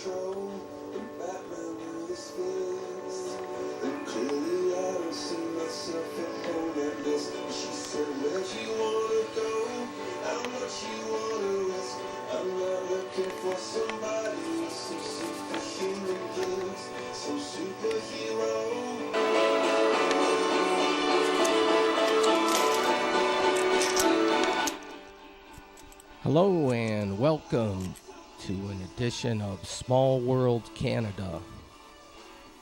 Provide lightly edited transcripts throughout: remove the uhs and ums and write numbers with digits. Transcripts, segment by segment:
control, the Batman with his fist. And clearly I don't see myself upon that list. She said, where'd you wanna go? How much you wanna risk? I'm not looking for somebody with some superhuman gifts, some superhero. Hello and welcome to an edition of Small World Canada.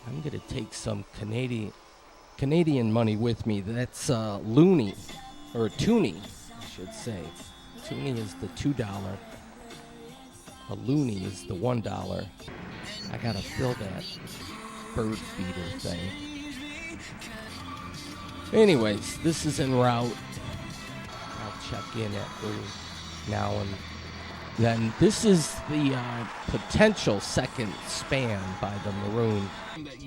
I'm going to take some Canadian money with me. That's loonie, or toonie, I should say. Toonie is the $2. A loonie is the $1. I got to fill that bird feeder thing. Anyways, this is en route. I'll check in at now and then. This is the potential second span by the Maroon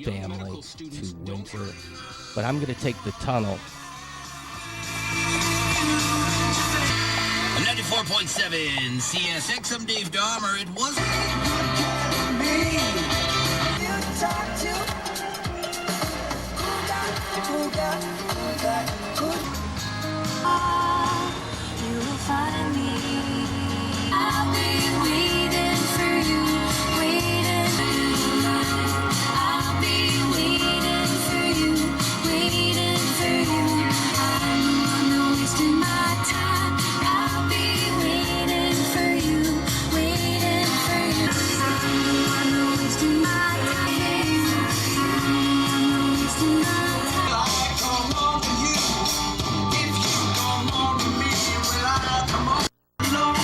family to Windsor, but I'm going to take the tunnel. 94.7 CSX. I'm Dave Dahmer. It was me. You will find me. I'll be waiting for you, waiting for you. I'll be waiting for you, waiting for you. I'm not wasting my time. I'll be waiting for you, waiting for you. I'm not wasting my time. I'm not wasting my time. I come on to you. If you come on to me, will I come on along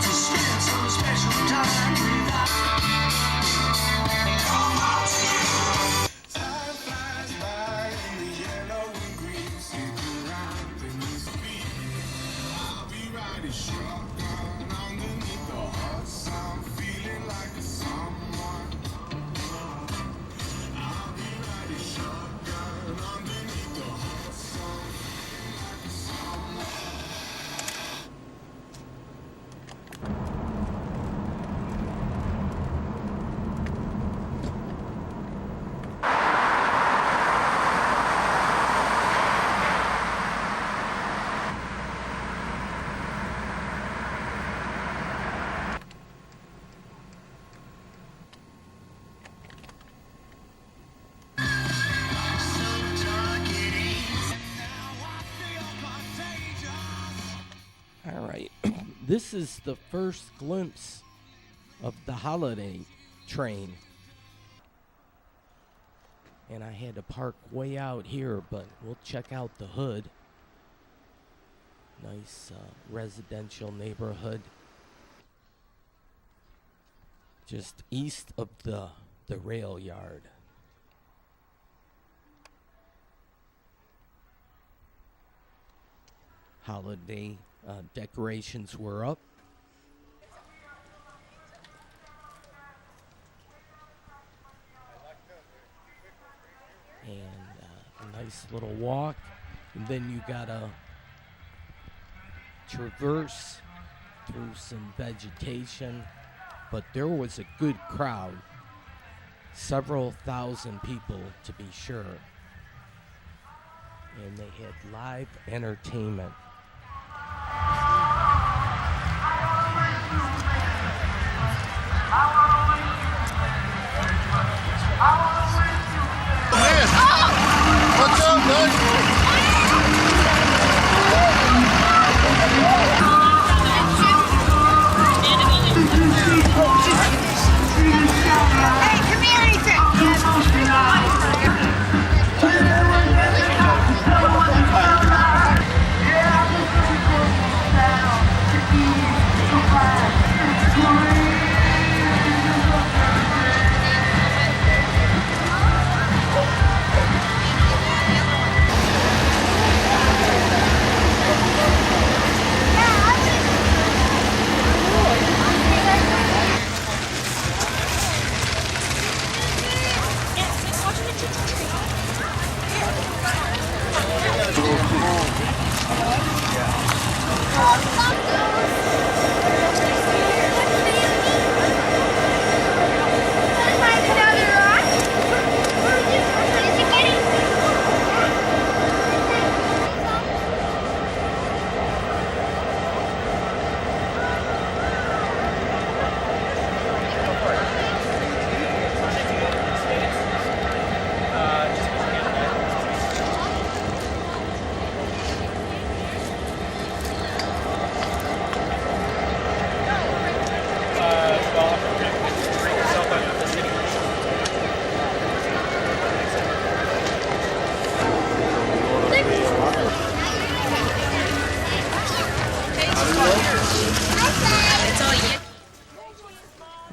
to spend some special time with come on to you. Time flies by in the yellow and green. Stick around beneath the beat. I'll be riding shotgun underneath the hot sun, feeling like a someone. I'll be riding shotgun underneath the hot sun, feeling like a someone. All right, this is the first glimpse of the holiday train. And I had to park way out here, but we'll check out the hood. Nice residential neighborhood. Just east of the rail yard. Holiday decorations were up. And a nice little walk. And then you gotta traverse through some vegetation. But there was a good crowd. Several thousand people, to be sure. And they had live entertainment. What's up, bud? Hey, come here, Ethan. Yeah.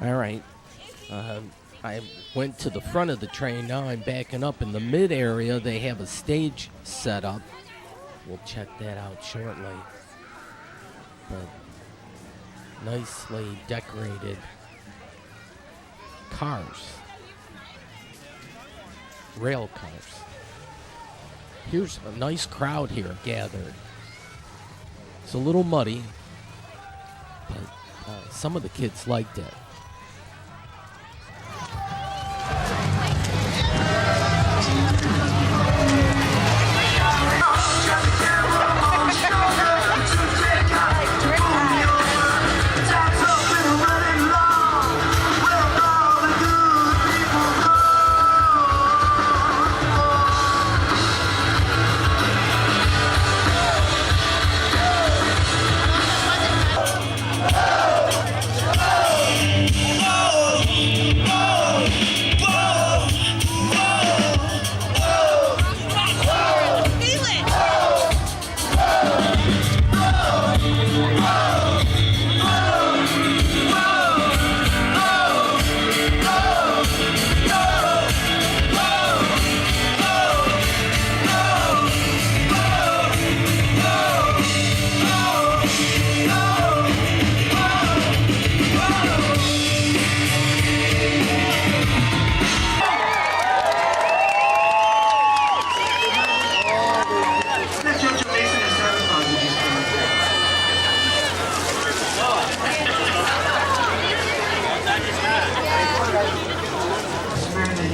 All right. I went to the front of the train. Now I'm backing up in the mid area. They have a stage set up. We'll check that out shortly. But nicely decorated cars. Rail cars. Here's a nice crowd here gathered. It's a little muddy, but some of the kids liked it.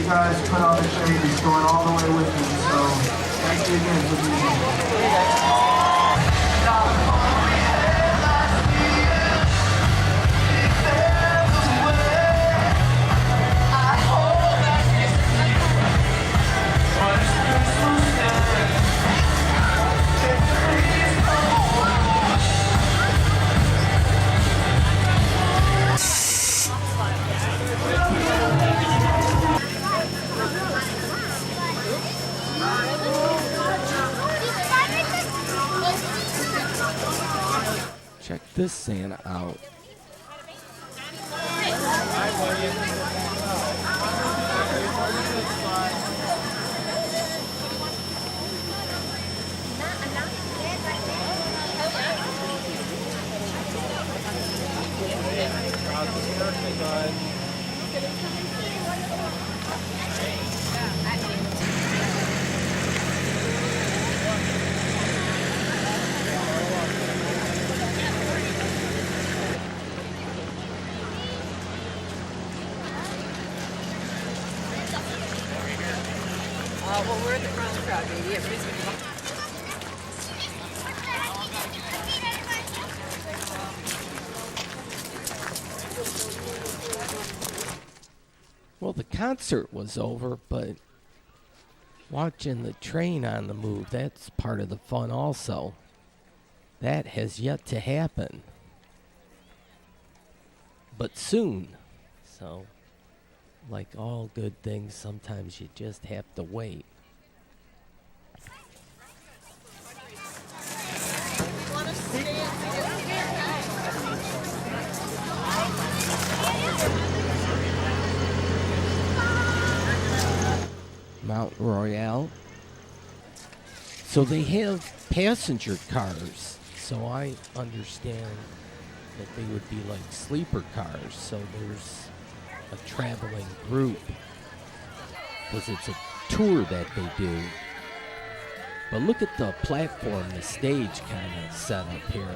Guys put on the train is going all the way with me, so thank you again for being here. Check this Santa out. Well, we're in the front of the crowd, baby. Everybody's gonna come. Well, the concert was over, but watching the train on the move, that's part of the fun also. That has yet to happen. But soon. So, like all good things, sometimes you just have to wait. Mount Royale. So they have passenger cars. So I understand that they would be like sleeper cars. So there's a traveling group because it's a tour that they do. But look at the platform, the stage kind of set up here.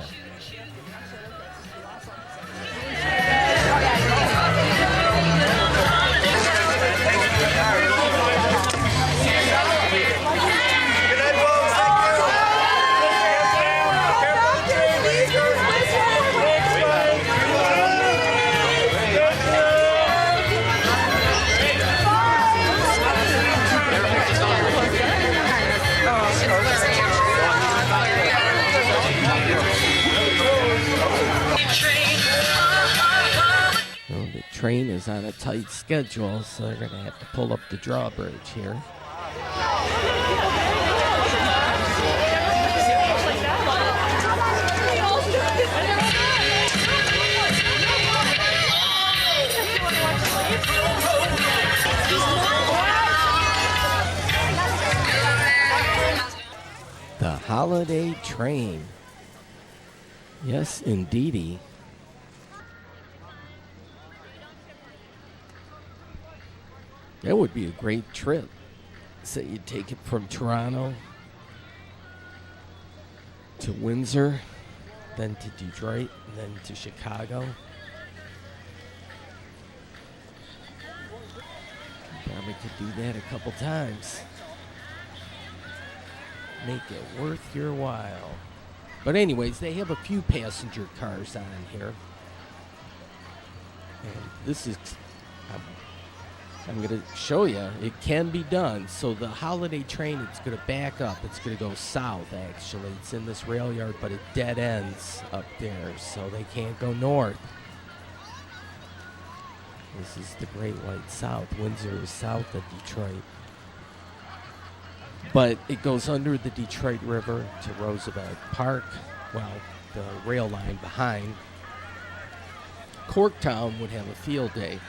Well, the train is on a tight schedule, so they're going to have to pull up the drawbridge here. holiday train. Yes, indeedy. That would be a great trip. Say you take it from Toronto to Windsor, then to Detroit, and then to Chicago. You probably could do that a couple times. Make it worth your while. But anyways, they have a few passenger cars on here. And this is, I'm going to show you, it can be done. So the holiday train, it's going to back up. It's going to go south, actually. It's in this rail yard, but it dead ends up there, so they can't go north. This is the Great White South. Windsor is south of Detroit. But it goes under the Detroit River to Roosevelt Park. Well, the rail line behind. Corktown would have a field day.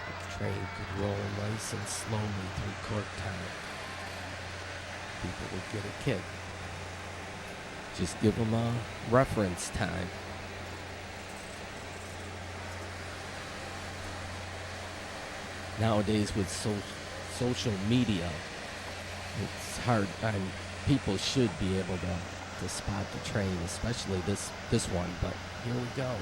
The train could roll nice and slowly through Corktown. People would get a kick. Just give them a reference time. Nowadays with social media, it's hard. People should be able to spot the train, especially this one. But here we go.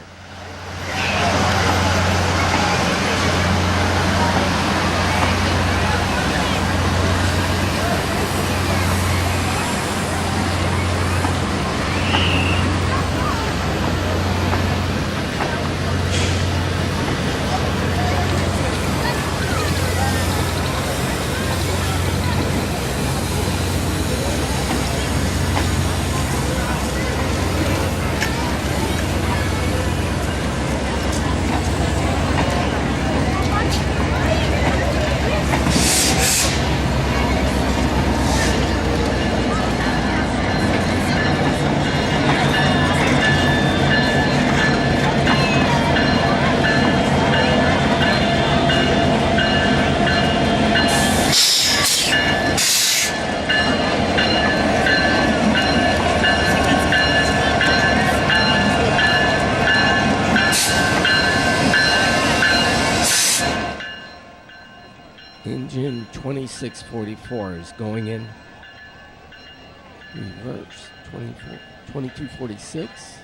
Engine 2644 is going in reverse. 2246.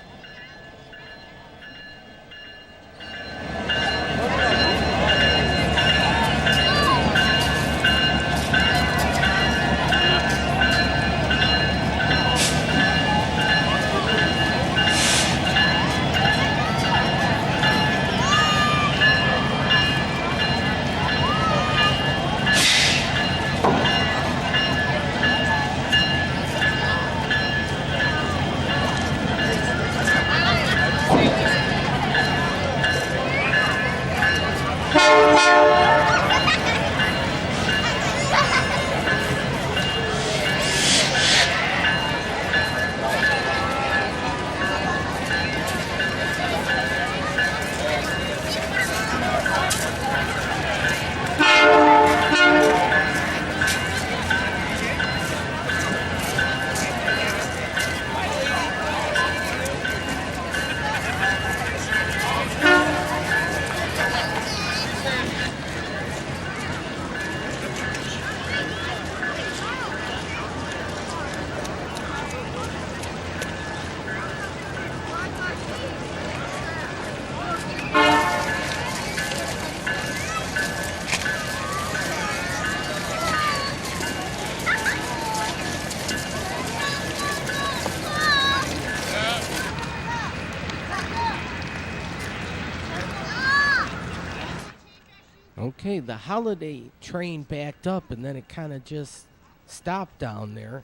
Okay, the holiday train backed up and then it kind of just stopped down there.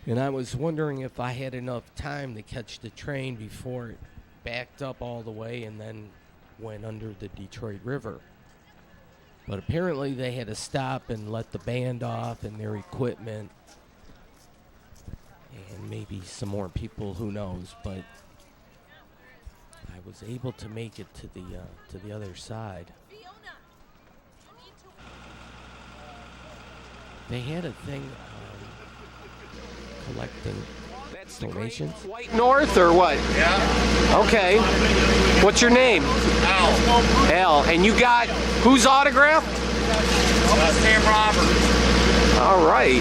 And I was wondering if I had enough time to catch the train before it backed up all the way and then went under the Detroit River. But apparently they had to stop and let the band off and their equipment. And maybe some more people, who knows, but I was able to make it to the other side. They had a thing collecting donations. White North or what? Yeah. Okay. What's your name? Al. Al. And you got whose autograph? Sam Roberts. All right.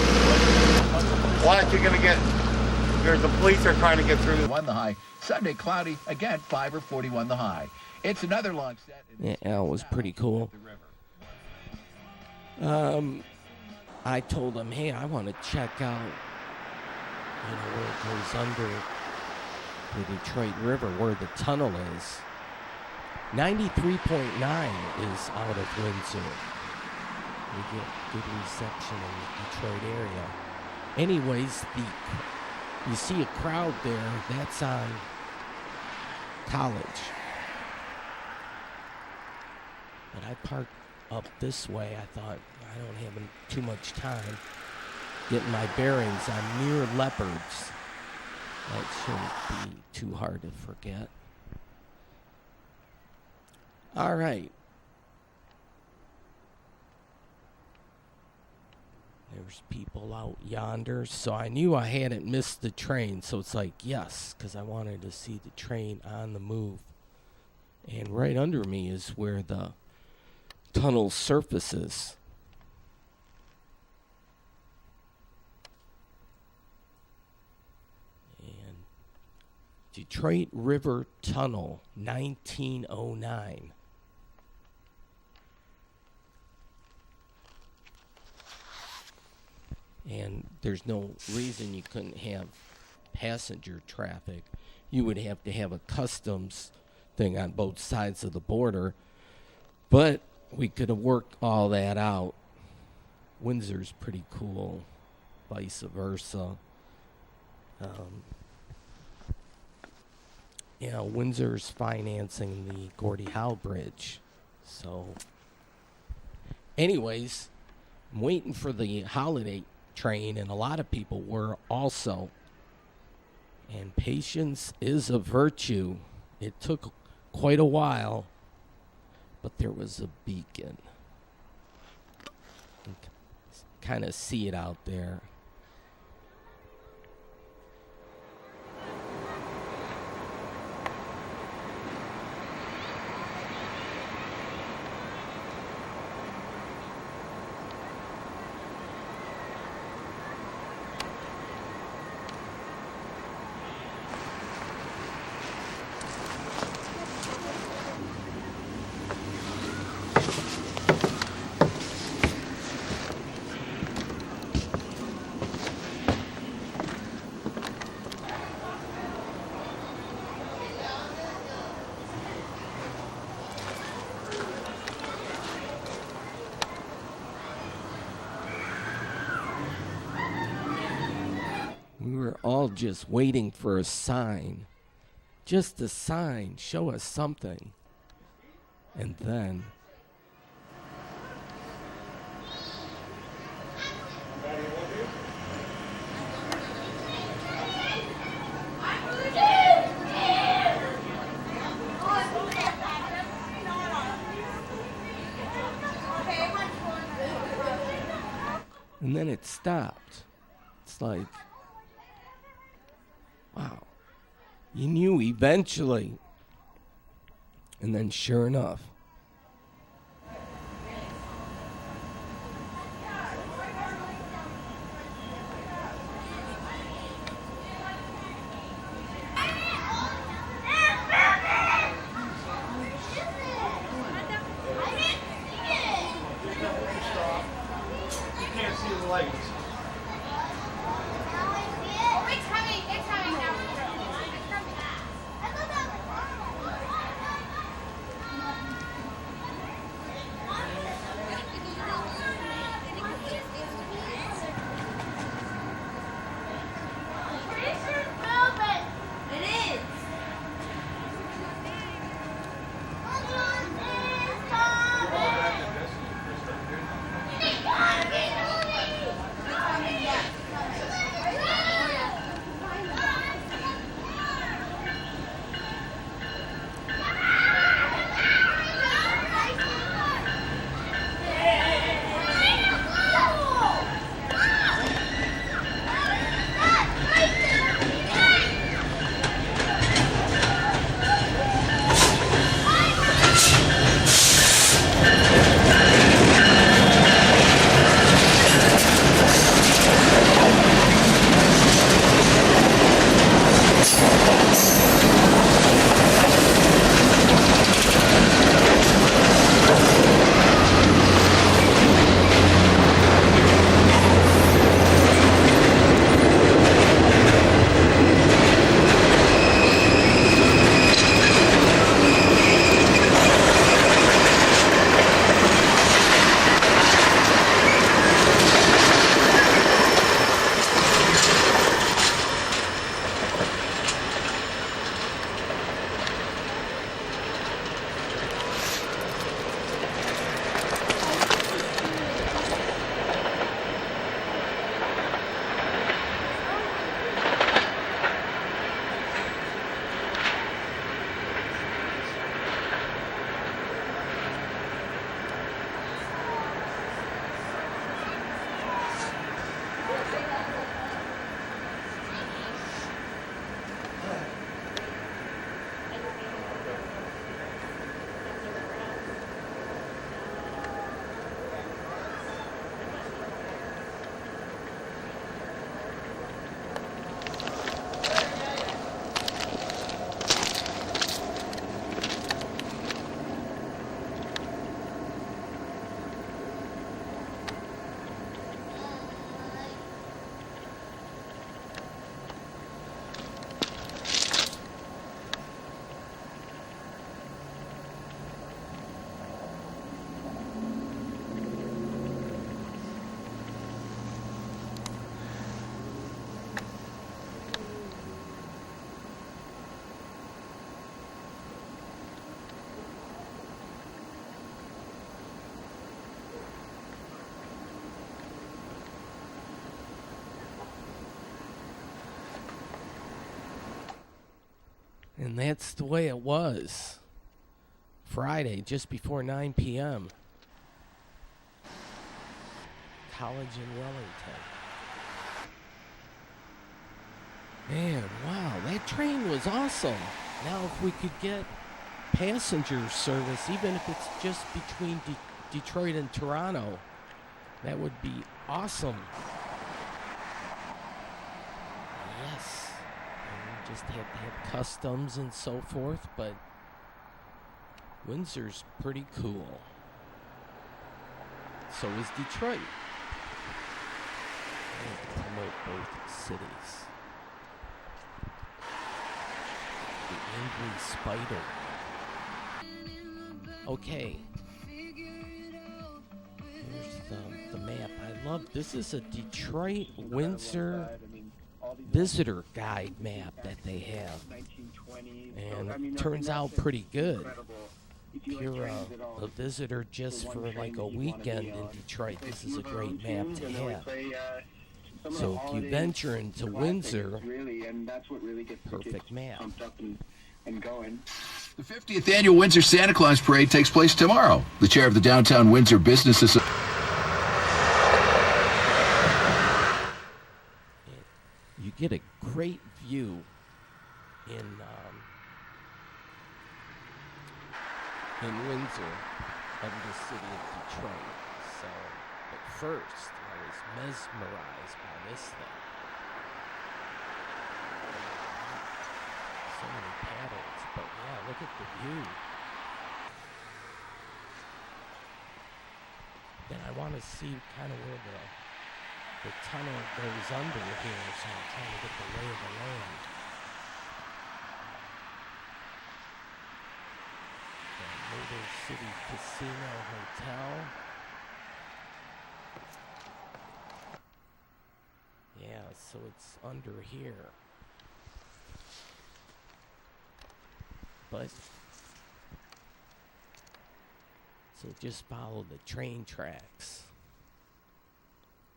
Watch, you're gonna get. There's the police are trying to get through. 1 the high. Sunday cloudy again. 5 or 41 the high. It's another long set. Yeah, Al was pretty cool. I told him, hey, I want to check out, where it goes under the Detroit River, where the tunnel is. 93.9 is out of Windsor. We get good reception in the Detroit area. Anyways, you see a crowd there, that's on College. But I parked up this way. I thought, I don't have too much time getting my bearings. I'm near Leopards. That shouldn't be too hard to forget. All right. There's people out yonder. So I knew I hadn't missed the train. So it's like, yes, because I wanted to see the train on the move. And right under me is where the tunnel surfaces. And Detroit River Tunnel, 1909. And there's no reason you couldn't have passenger traffic. You would have to have a customs thing on both sides of the border. But we could have worked all that out. Windsor's pretty cool, vice versa. Windsor's financing the Gordie Howe Bridge. So, anyways, I'm waiting for the holiday train, and a lot of people were also. And patience is a virtue. It took quite a while, but there was a beacon. You can kind of see it out there. We were all just waiting for a sign. Just a sign. Show us something. And then... and then it stopped. It's like... wow. You knew eventually. And then sure enough. And that's the way it was. Friday, just before 9 p.m. College in Wellington. Man, wow, that train was awesome. Now if we could get passenger service, even if it's just between Detroit and Toronto, that would be awesome. Yes, and we just have to have customs and so forth, but Windsor's pretty cool. So is Detroit. I need to promote both cities. The Angry Spider. Okay. Here's the map. I love this. Is a Detroit Windsor visitor guide map that they have. And it turns out pretty good. If you're a visitor just for like a weekend in Detroit, this is a great map to have. So if you venture into Windsor, perfect map. The 50th annual Windsor Santa Claus Parade takes place tomorrow. The chair of the Downtown Windsor Business Association. You get a great view in Windsor of the city of Detroit. So, but first, I was mesmerized by this thing. So many paddles, but yeah, look at the view. Then I want to see kind of where the tunnel goes under here, so I'm trying to get the lay of the land. The Motor City Casino Hotel. Yeah, so it's under here. But, so just follow the train tracks.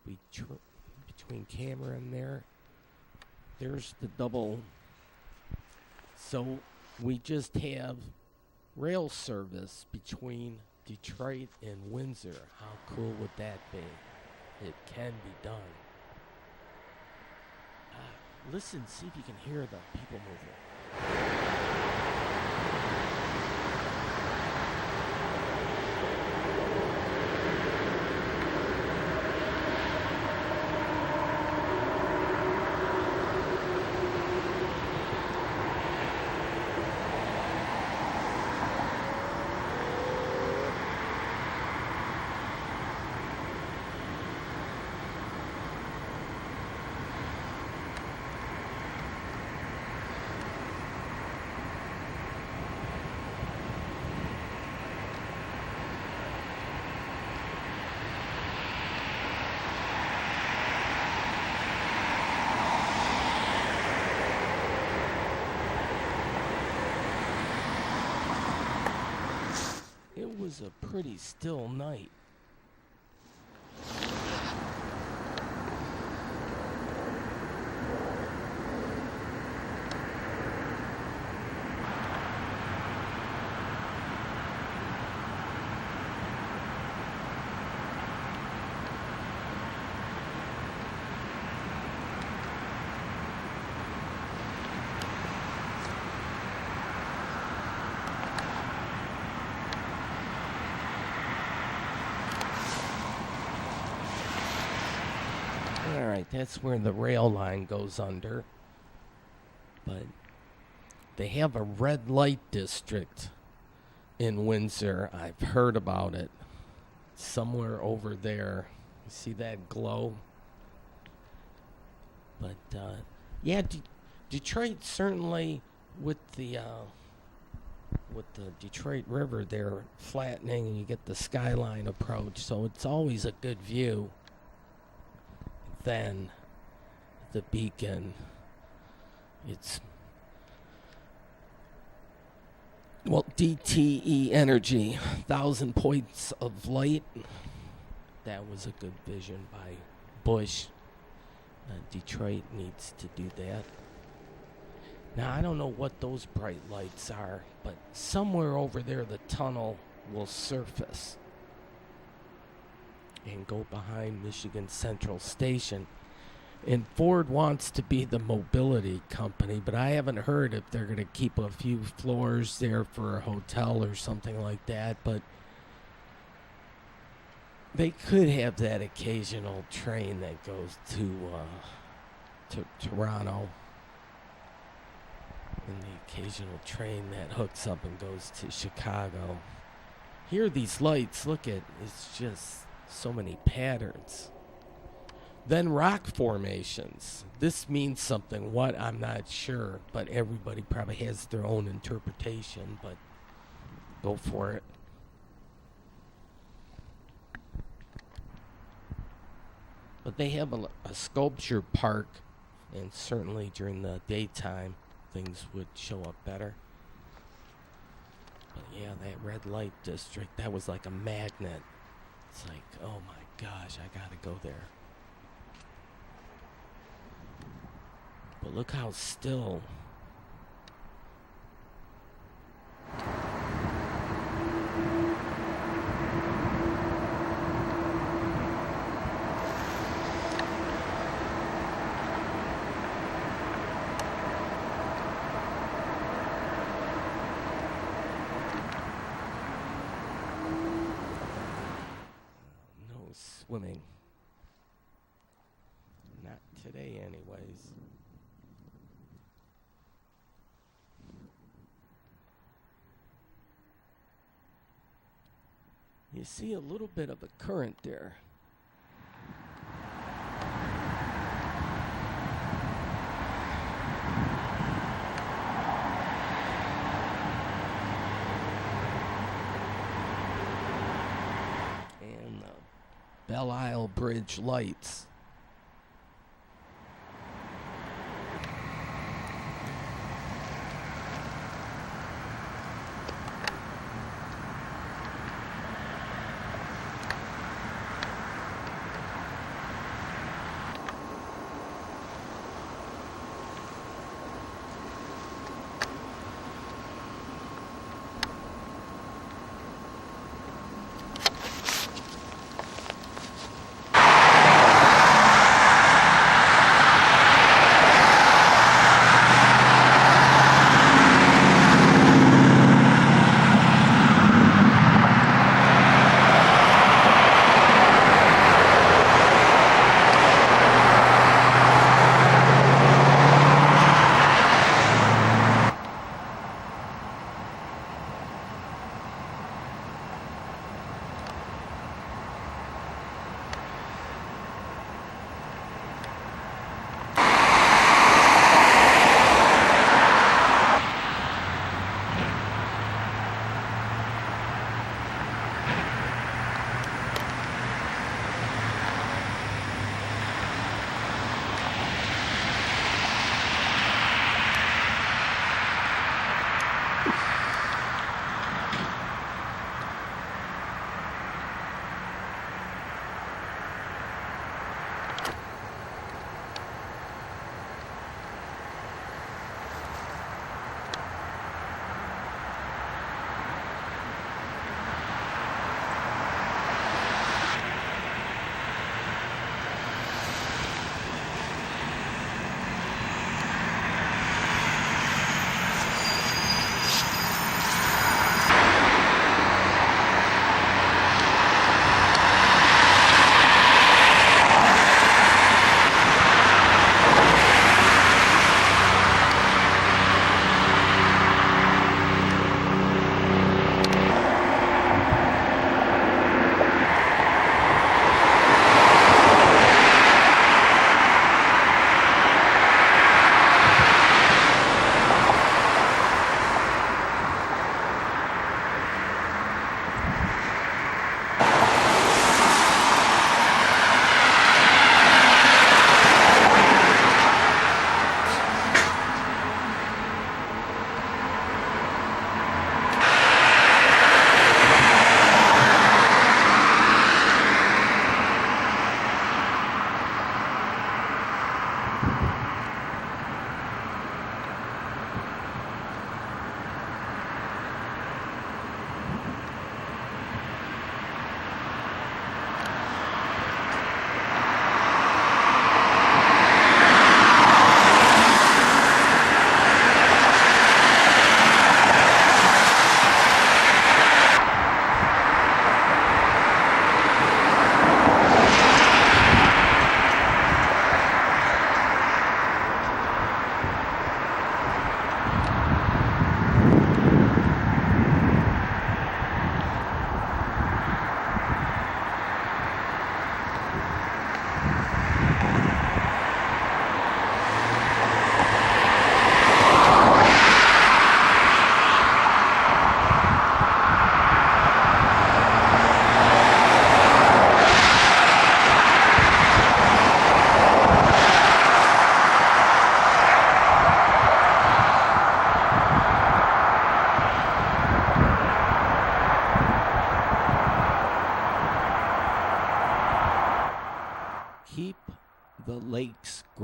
Between Cameron there, there's the double. So we just have rail service between Detroit and Windsor. How cool would that be? It can be done. Listen, see if you can hear the people moving. It was a pretty still night. Alright, that's where the rail line goes under. But they have a red light district in Windsor. I've heard about it. Somewhere over there. You see that glow? But, yeah, Detroit certainly with the Detroit River there flattening and you get the skyline approach. So it's always a good view. Then the beacon, it's, well, DTE energy, 1,000 points of light. That was a good vision by Bush. Detroit needs to do that. Now, I don't know what those bright lights are, but somewhere over there the tunnel will surface and go behind Michigan Central Station. And Ford wants to be the mobility company, but I haven't heard if they're going to keep a few floors there for a hotel or something like that, but they could have that occasional train that goes to Toronto. And the occasional train that hooks up and goes to Chicago. Here, these lights, look at, it's just so many patterns. Then rock formations. This means something. What? I'm not sure, but everybody probably has their own interpretation, but go for it. But they have a sculpture park, and certainly during the daytime, things would show up better. But yeah, that red light district, that was like a magnet. It's like, oh my gosh, I gotta go there. But look how still. Swimming. Not today, anyways. You see a little bit of a current there. Belle Isle Bridge lights.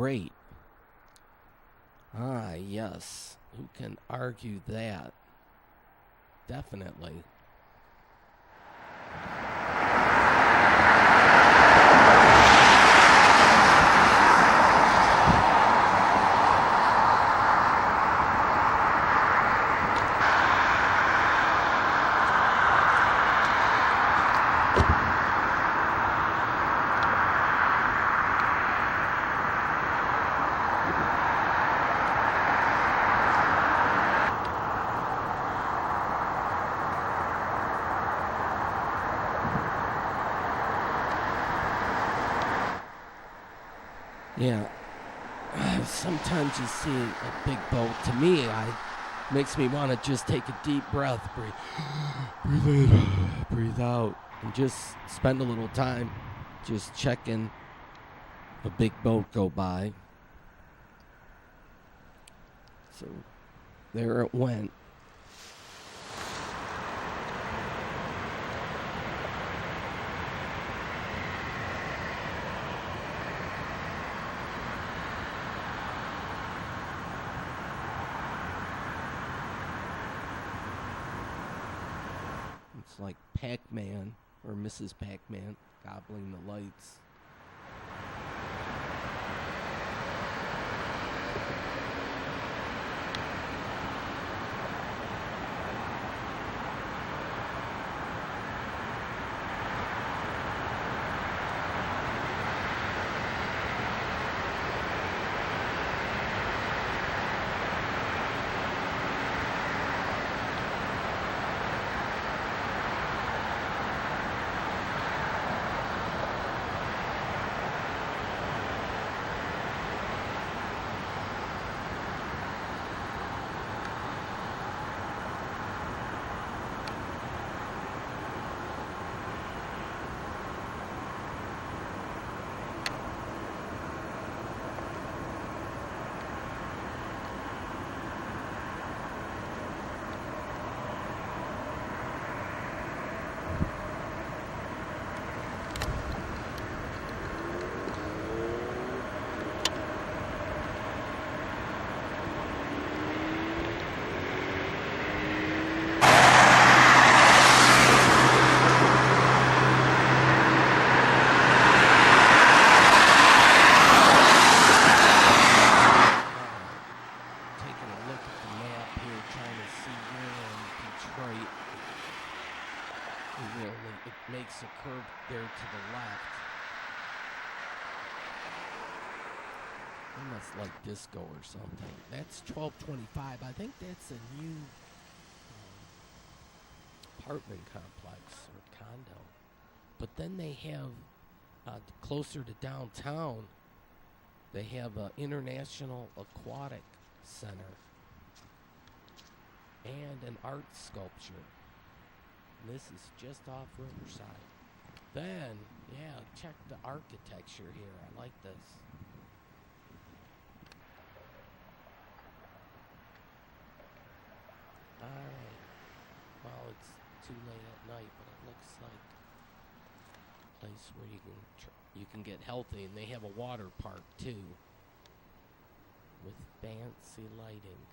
great. Ah, yes. Who can argue that? Definitely. Yeah. Sometimes you see a big boat. To me, makes me want to just take a deep breath, breathe in, breathe out, and just spend a little time just checking a big boat go by. So there it went. It's like Pac-Man or Mrs. Pac-Man gobbling the lights. Makes a curve there to the left. They must like disco or something. That's 1225. I think that's a new apartment complex or condo. But then they have, closer to downtown, they have an International Aquatic Center and an art sculpture. This is just off Riverside. Then, yeah, check the architecture here. I like this. Alright. Well, it's too late at night, but it looks like a place where you can get healthy. And they have a water park, too, with fancy lighting.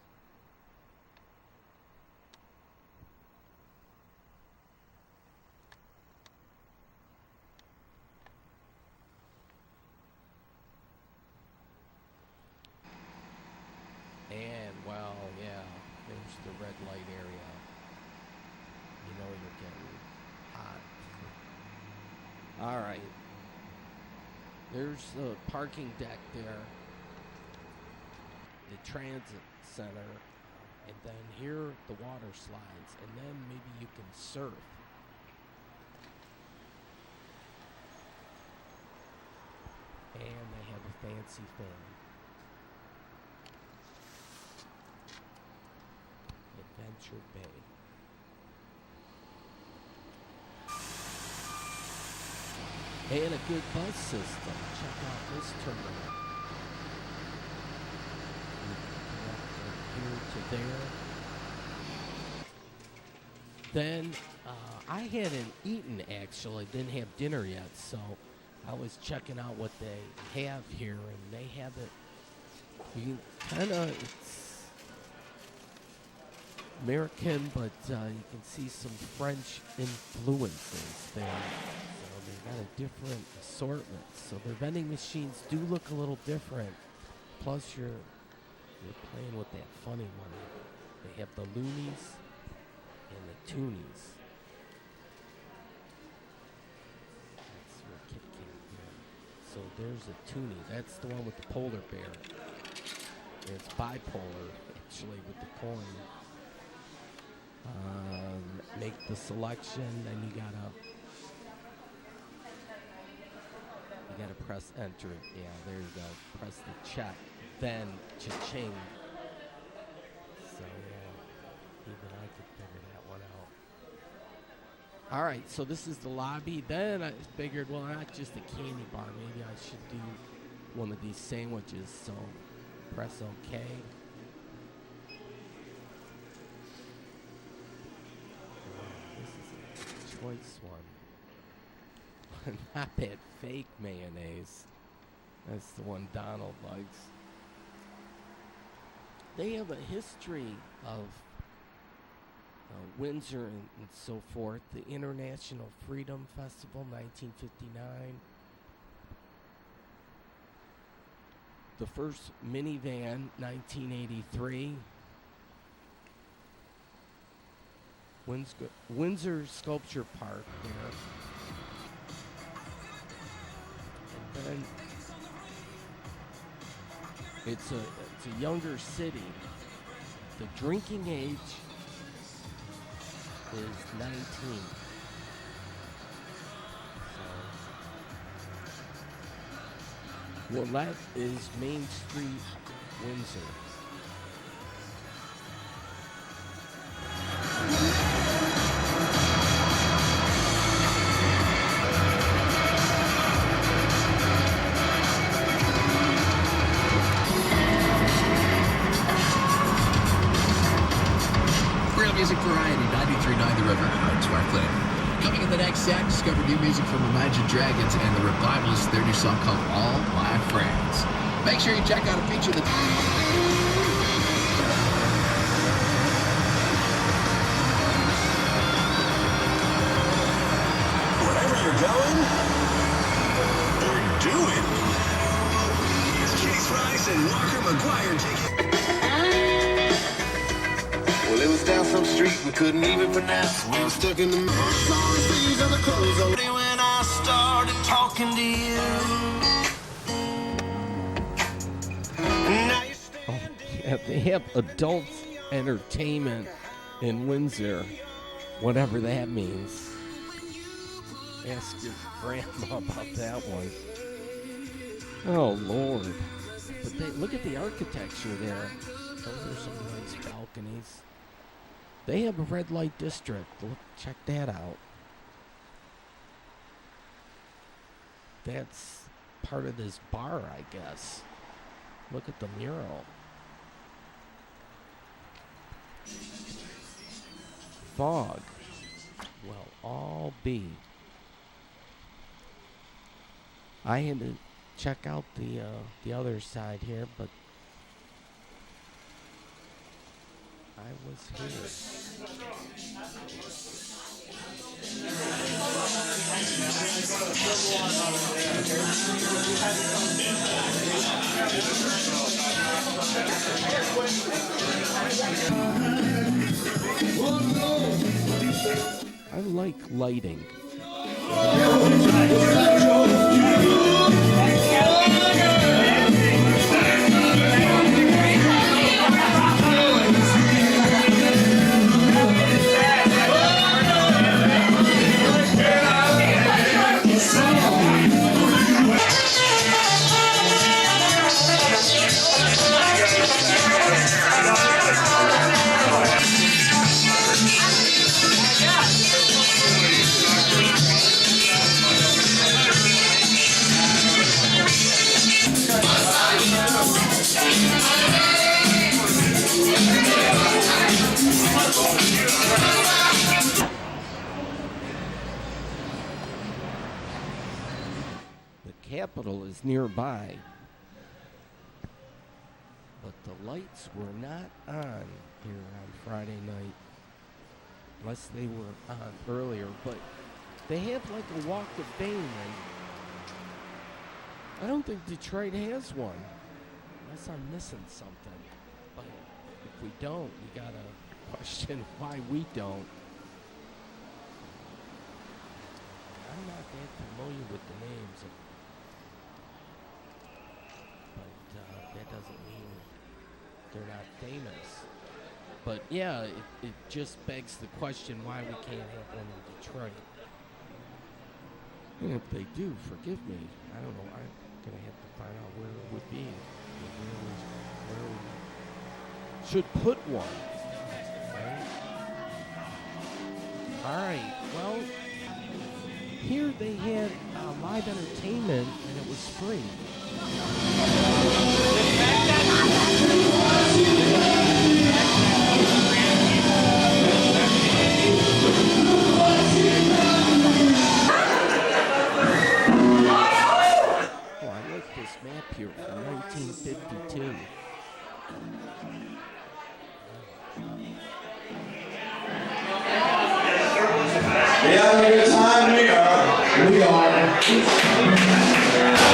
And, well, yeah, there's the red light area. You know you're getting hot. All right. There's the parking deck there. The transit center. And then here, the water slides. And then maybe you can surf. And they have a fancy fan. Adventure Bay. And a good bus system. Check out this terminal. You can connect from here to there. Then, I hadn't eaten actually, didn't have dinner yet, so I was checking out what they have here, and they have it You kind of, it's American, but you can see some French influences there. So they got a different assortment. So their vending machines do look a little different. Plus you're playing with that funny money. They have the loonies and the toonies. That's your Kit Kat there. So there's a toonie. That's the one with the polar bear. It's bipolar, actually, with the coin. Make the selection, then you gotta press enter. Yeah, there you go. Press the check, then cha-ching. So yeah, even I could figure that one out. All right, so this is the lobby. Then I figured, well, not just a candy bar. Maybe I should do one of these sandwiches. So press OK. This is a choice one. Not that fake mayonnaise. That's the one Donald likes. They have a history of Windsor and so forth. The International Freedom Festival, 1959. The first minivan, 1983. Windsor Sculpture Park there. And then it's a younger city. The drinking age is 19. Well, that is Main Street, Windsor. Real Music Variety, 93.9 The River, I'm Smart Clinic. Coming in the next set, discover new music from Imagine Dragons and the Revivalists, their new song called All My Friends. Make sure you check out a feature that... Wherever you're going, or doing, it's Chase Rice and Walker McGuire taking... Well, it was down some street we couldn't even pronounce. We were stuck in the middle. These are the clothes on. When I started talking to you, now you're standing. Yeah, they have adult entertainment in Windsor, whatever that means. Ask your grandma about that one. Oh, Lord. But look at the architecture there. Those are some nice balconies. They have a red light district. Look, check that out. That's part of this bar, I guess. Look at the mural. Fog. Well, all be. I had to check out the other side here, but I was here. I like lighting. The Capitol is nearby. lights were not on here on Friday night. Unless they were on earlier. But they have like a walk of fame. And I don't think Detroit has one. Unless I'm missing something. But if we don't, we gotta question why we don't. I'm not that familiar with the names. But that doesn't mean they're not famous. But yeah, it just begs the question why we can't have one in Detroit. And if they do, forgive me. I don't know. I'm going to have to find out where it would be. Where we should put one. Right? All right. Well, here they had live entertainment, and it was free. Oh, I like this map here from 1952. You having a good time? We are.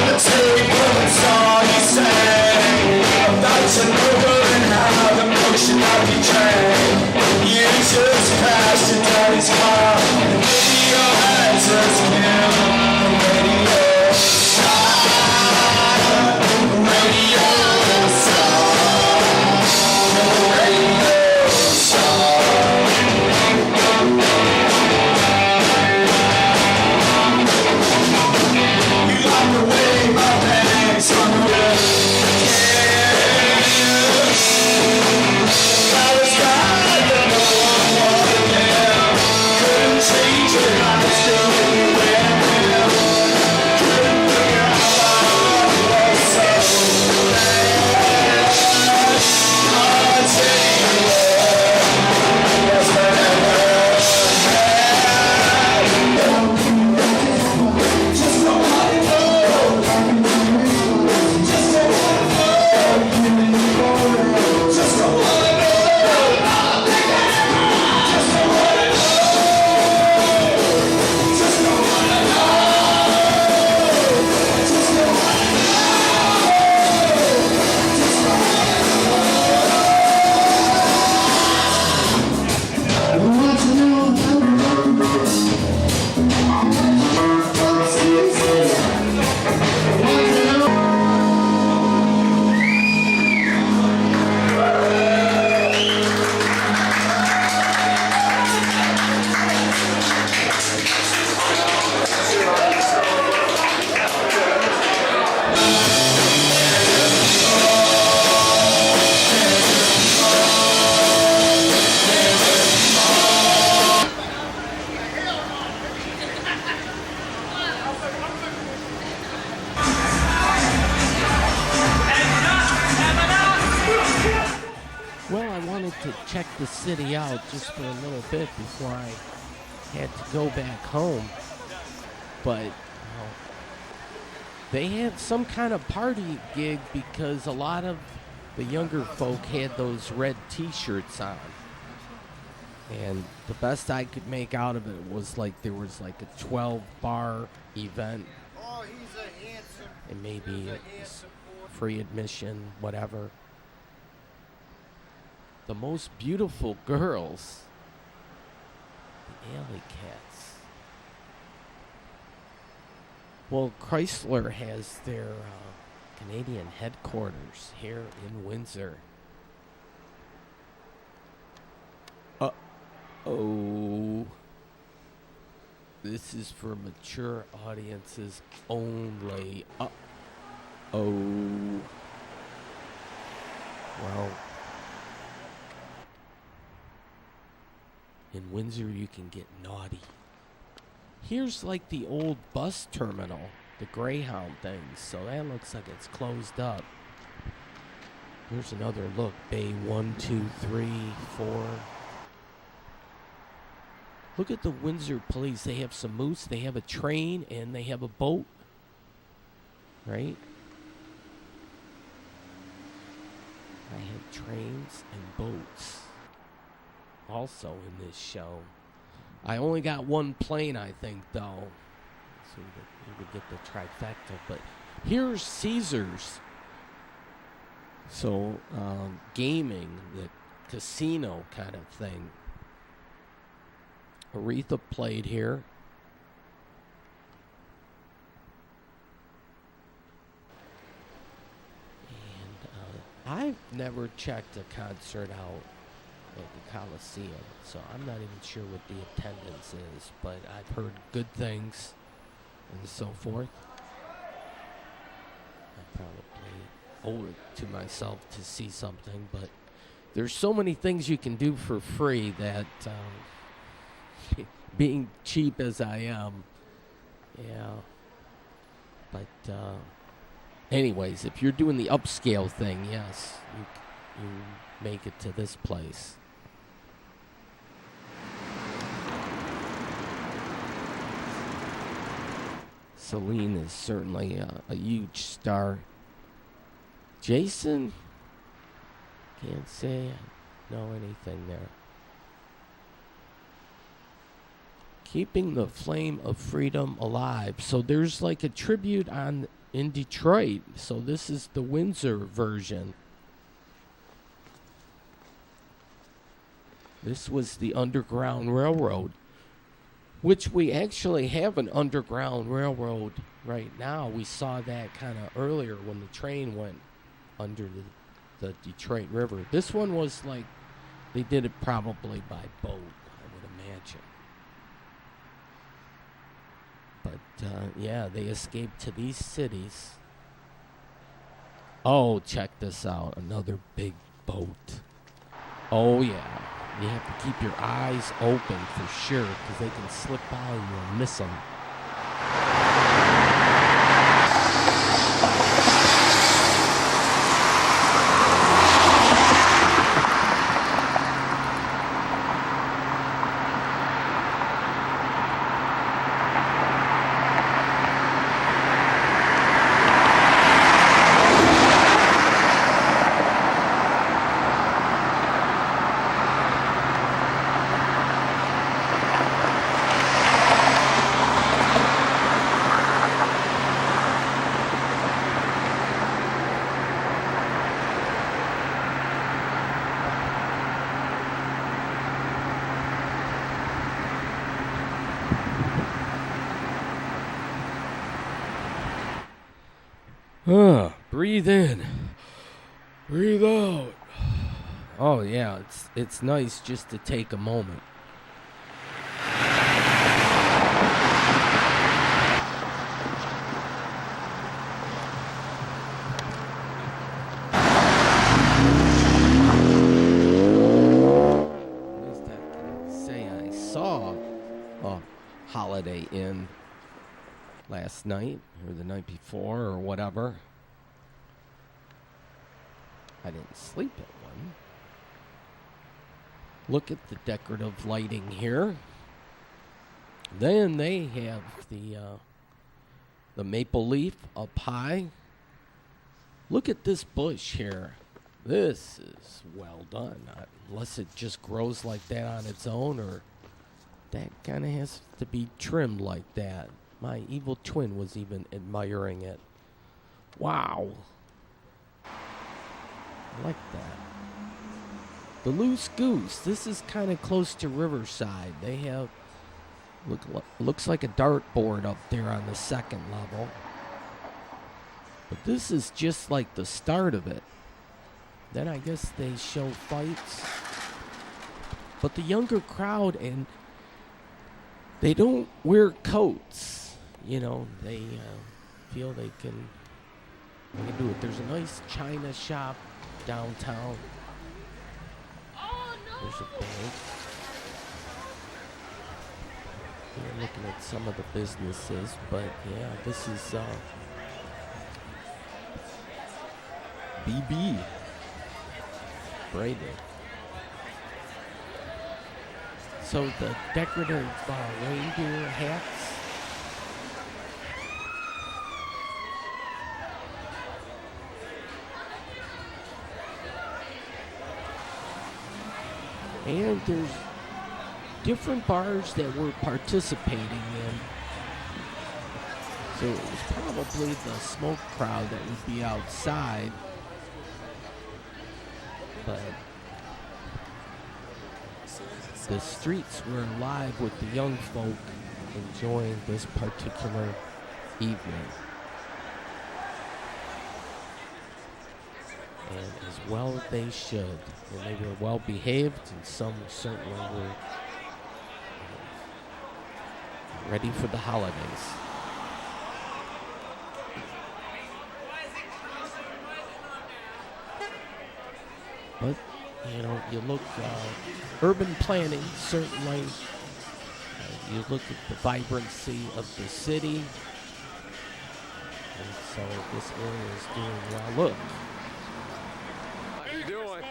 The tape song you sang about to over and how the motion of your train. You just crashed into daddy's car, and the radio had just killed the radio star. Radio star. Radio star. To check the city out just for a little bit before I had to go back home. But they had some kind of party gig because a lot of the younger folk had those red t-shirts on. And the best I could make out of it was like there was like a 12-bar event. Oh, he's a handsome. And maybe it was free admission, whatever. The most beautiful girls, the Alley Cats. Well, Chrysler has their Canadian headquarters here in Windsor. Uh-oh. This is for mature audiences only. Uh-oh. Well, in Windsor, you can get naughty. Here's like the old bus terminal, the Greyhound things. So that looks like it's closed up. Here's another look. Bay 1, 2, 3, 4. Look at the Windsor police. They have some moose, they have a train, and they have a boat. Right? I had trains and boats also in this show. I only got one plane, I think, though. So we would get the trifecta. But here's Caesars. So, gaming, the casino kind of thing. Aretha played here. And I've never checked a concert out at the Coliseum, so I'm not even sure what the attendance is, but I've heard good things and so forth. I probably owe it to myself to see something, but there's so many things you can do for free that being cheap as I am, yeah. But anyways, if you're doing the upscale thing, yes, you make it to this place. Celine is certainly a huge star. Jason, can't say I know anything there. Keeping the flame of freedom alive. So there's like a tribute in Detroit. So this is the Windsor version. This was the Underground Railroad, which we actually have an Underground Railroad right now. We saw that kind of earlier when the train went under the Detroit River. This one was like, they did it probably by boat, I would imagine. But, yeah, they escaped to these cities. Oh, check this out. Another big boat. Oh, yeah. You have to keep your eyes open for sure, because they can slip by you and miss them. Breathe in, breathe out. Oh yeah, it's nice just to take a moment. At least I can say I saw a Holiday Inn last night or the night before or whatever. I didn't sleep at one. Look at the decorative lighting here. Then they have the maple leaf up high. Look at this bush here. This is well done. Unless it just grows like that on its own, or that kind of has to be trimmed like that. My evil twin was even admiring it. Wow. I like that. The Loose Goose. This is kind of close to Riverside. They have, looks like a dartboard up there on the second level. But this is just like the start of it. Then I guess they show fights. But the younger crowd, and they don't wear coats. You know, they feel they can do it. There's a nice china shop downtown. There's a bank. We're looking at some of the businesses, but yeah, this is BB braided. So the decorative reindeer hats. And there's different bars that we're participating in. So it was probably the smoke crowd that would be outside. But the streets were alive with the young folk enjoying this particular evening. And as well as they should. And they were well behaved, and some certainly were ready for the holidays. But, you know, you look, urban planning, certainly. You look at the vibrancy of the city. And so this area is doing well. Look. How you doing?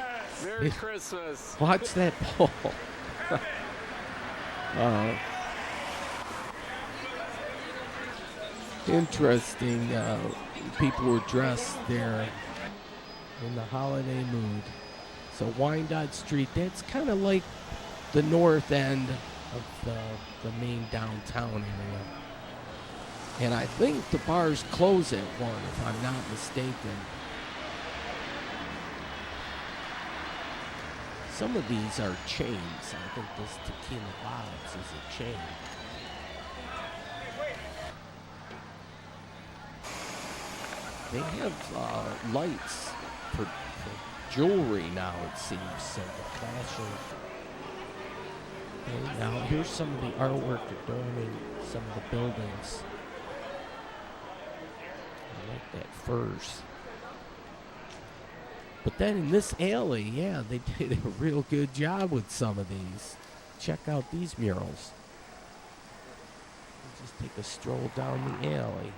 Merry Christmas. Watch that pole. Interesting. People were dressed there in the holiday mood. So Wyandotte Street, that's kind of like the north end of the main downtown area. And I think the bars close at 1, if I'm not mistaken. Some of these are chains. I think this Tequila Bob's is a chain. They have lights for jewelry now, it seems, so the flashing. Okay, now here's some of the artwork adorning some of the buildings. I like that furs. But then in this alley, yeah, they did a real good job with some of these. Check out these murals. Just take a stroll down the alley.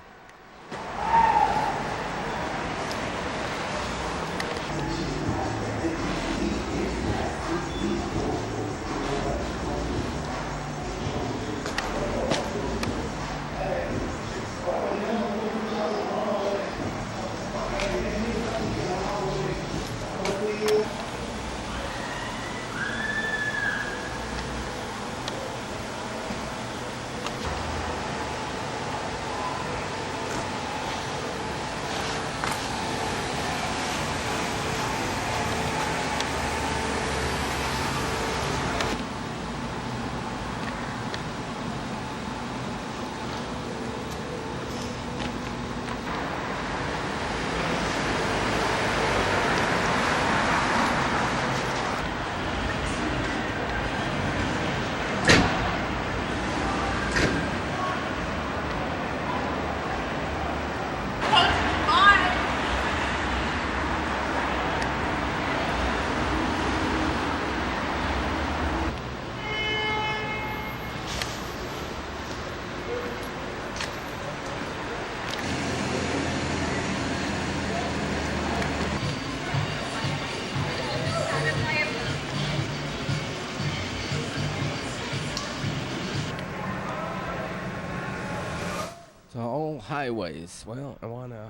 To all highways. Well, I want to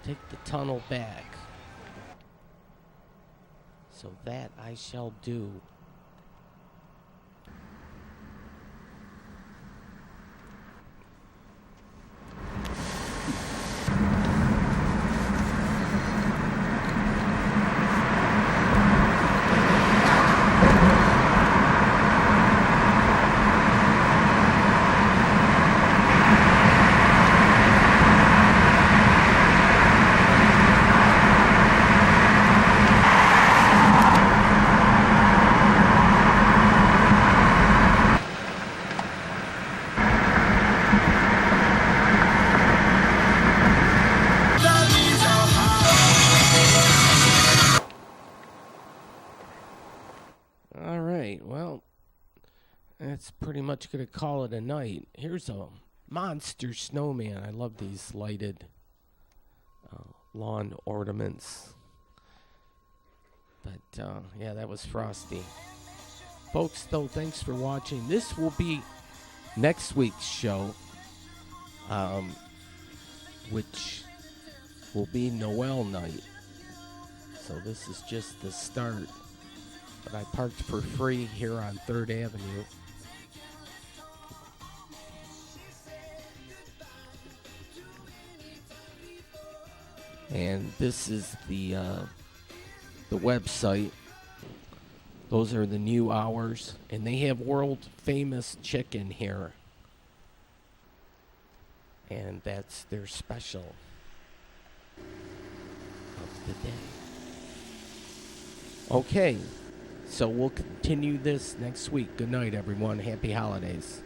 take the tunnel back. So that I shall do. That's pretty much going to call it a night. Here's a monster snowman. I love these lighted lawn ornaments. But, yeah, that was Frosty. Folks, though, thanks for watching. This will be next week's show, which will be Noel night. So this is just the start But I parked for free here on 3rd Avenue. And this is the website. Those are the new hours. And they have world famous chicken here. And that's their special of the day. Okay, so we'll continue this next week. Good night, everyone. Happy holidays.